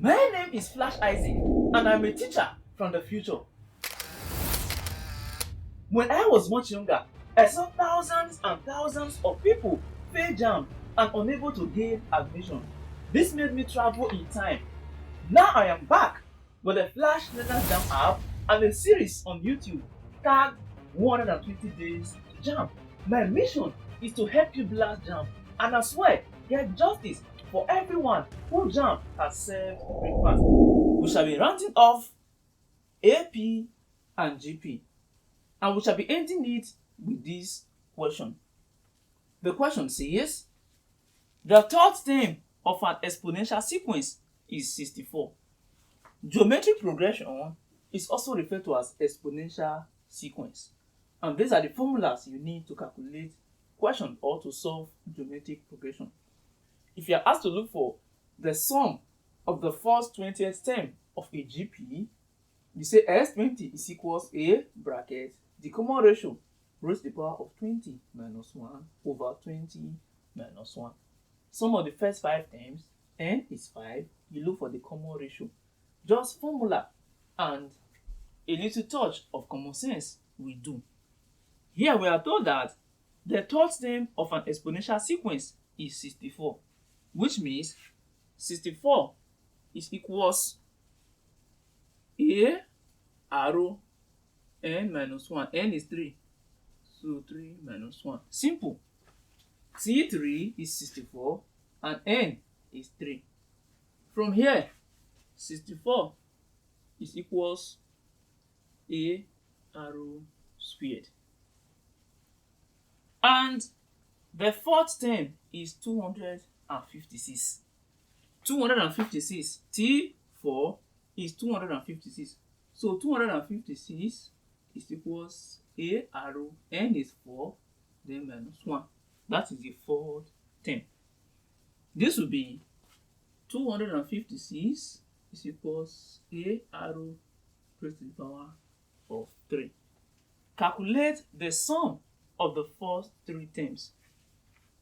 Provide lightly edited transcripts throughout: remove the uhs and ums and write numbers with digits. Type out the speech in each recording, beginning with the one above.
My name is Flash Isaac, and I'm a teacher from the future. When I was much younger, I saw thousands and thousands of people fail Jamb and unable to gain admission. This made me travel in time. Now I am back with the Flashlearners Jamb app and a series on YouTube tagged 120 Days to Jamb. My mission is to help you blast Jamb and as well get justice for everyone who Jamb has served breakfast. We shall be rounding off AP and GP, and we shall be ending it with this question. The question says, the third term of an exponential sequence is 64. Geometric progression is also referred to as exponential sequence, and these are the formulas you need to calculate question or to solve geometric progression. If you are asked to look for the sum of the first 20th term of a GP, you say S20 is equals A bracket the common ratio raised to the power of 20 minus 1 over 20 minus 1. Sum of the first 5 terms, n is 5, you look for the common ratio. Just formula and a little touch of common sense will do. Here we are told that the third term of an exponential sequence is 64, which means 64 is equals A arrow n minus 1. N is 3. So 3 minus 1. Simple. T3 is 64 and n is 3. From here, 64 is equals A arrow squared. And the fourth term is 256. 256. T4 is 256. So 256 is equals A arrow, n is 4, then minus 1. That is the fourth term. This will be 256 is equals A arrow raised to the power of 3. Calculate the sum of the first 3 terms.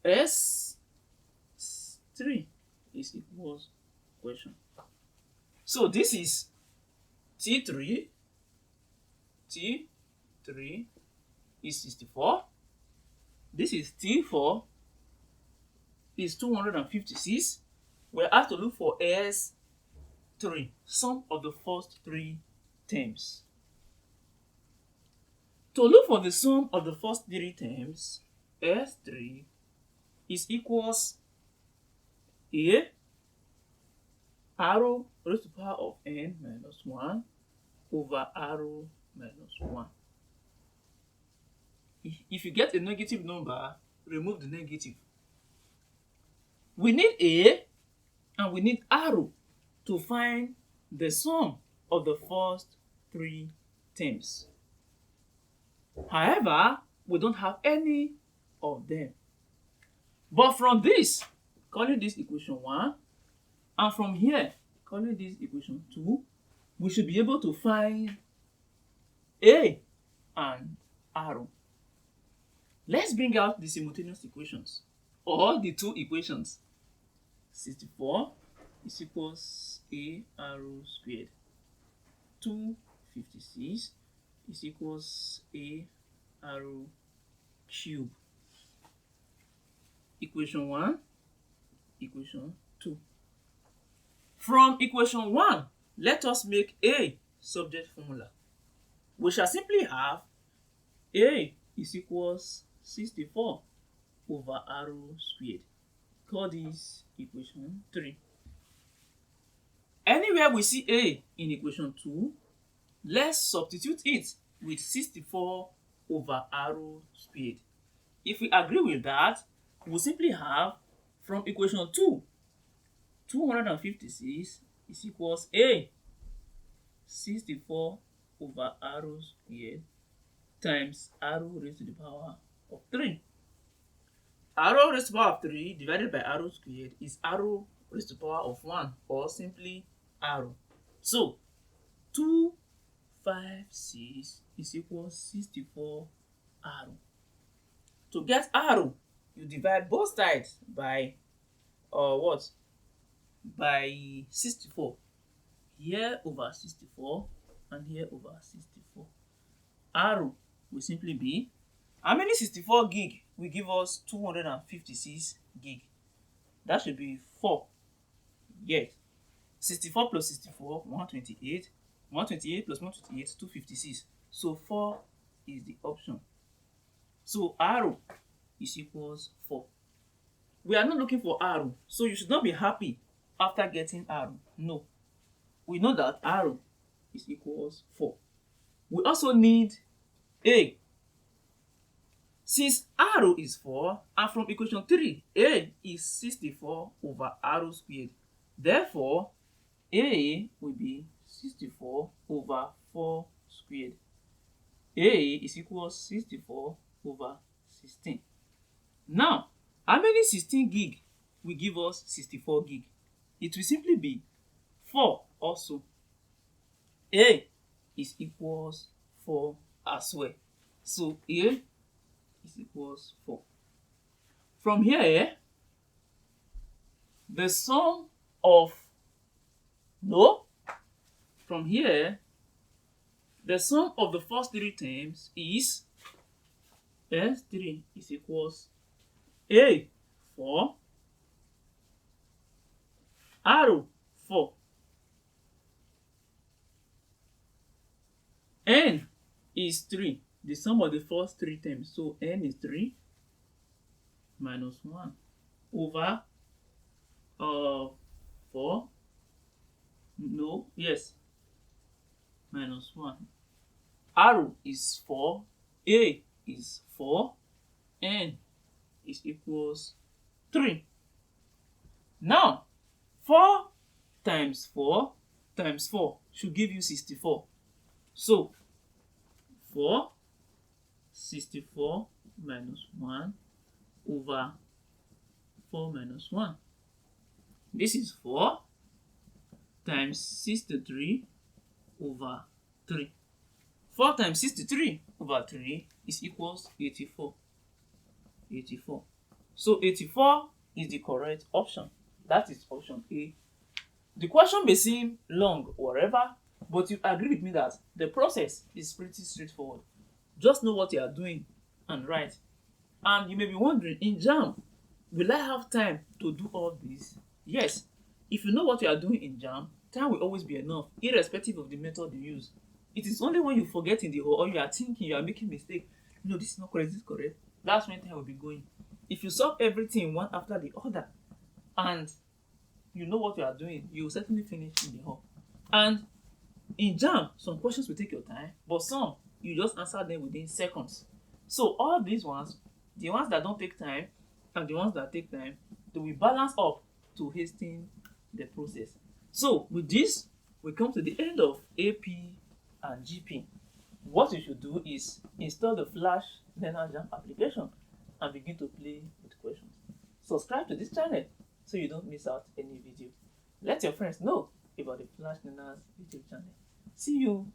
S3 is equals question. So this is T3 is 64. This is T4 is 256. We're asked to look for S3, sum of the first 3 terms. To look for the sum of the first 3 terms, S3 is equals A arrow raised to the power of n minus 1 over arrow minus 1. If you get a negative number, remove the negative. We need A and we need arrow to find the sum of the first 3 terms. However, we don't have any of them. But from this, calling this equation 1, and from here, calling this equation 2, we should be able to find A and arrow. Let's bring out the simultaneous equations, or the 2 equations. 64 is equals A arrow squared. 256 is equals A arrow cube. Equation 1, equation 2. From equation 1, let us make A subject formula. We shall simply have A is equals 64 over arrow squared. Call this equation 3. Anywhere we see A in equation 2, let's substitute it with 64 over arrow squared. If we agree with that, we'll simply have from equation 2, 256 is equals A 64 over arrow squared times arrow raised to the power of 3. Arrow raised to the power of 3 divided by arrow squared is arrow raised to the power of 1, or simply arrow. So 256 is equals 64 arrow. To get arrow, you divide both sides by by 64. here over 64 and here over 64. R will simply be, how many 64 gig will give us 256 gig? That should be 4. Yes. 64 plus 64, 128. 128 plus 128, 256. So 4 is the option. So R is equals 4. We are not looking for R, so you should not be happy after getting R. No. We know that R is equals 4. We also need A. Since R is 4, and from equation 3, A is 64 over R squared. Therefore, A will be 64 over 4 squared. A is equals 64 over 16. Now, how many 16 gig will give us 64 gig? It will simply be 4 also. A is equals 4 as well. So A is equals 4. From here, the sum of, from here, the sum of the first 3 terms is S3 is equals A 4, R 4, N is 3, the sum of the first 3 terms. So N is 3 minus 1 over 4, minus 1. R is 4, A is 4, N is equals 3. Now, 4 times 4 times 4 should give you 64. So, 4, 64 minus 1 over 4 minus 1. This is 4 times 63 over 3. 4 times 63 over 3 is equals 84. 84. So 84 is the correct option. That is option A. The question may seem long or whatever, but you agree with me that the process is pretty straightforward. Just know what you are doing and write. And you may be wondering, in Jamb, will I have time to do all this? Yes. If you know what you are doing in Jamb, time will always be enough, irrespective of the method you use. It is only when you forget in the whole, or you are thinking you are making mistake, no, this is not correct, this is correct, that's when time will be going. If you solve everything one after the other and you know what you are doing, you will certainly finish in the whole. And in Jamb, some questions will take your time, but some you just answer them within seconds. So all these ones, the ones that don't take time and the ones that take time, they will balance up to hasten the process. So with this, we come to the end of AP and GP. What you should do is install the Flashlearners Jamb application and begin to play with questions. Subscribe to this channel so you don't miss out any video. Let your friends know about the Flashlearners YouTube channel. See you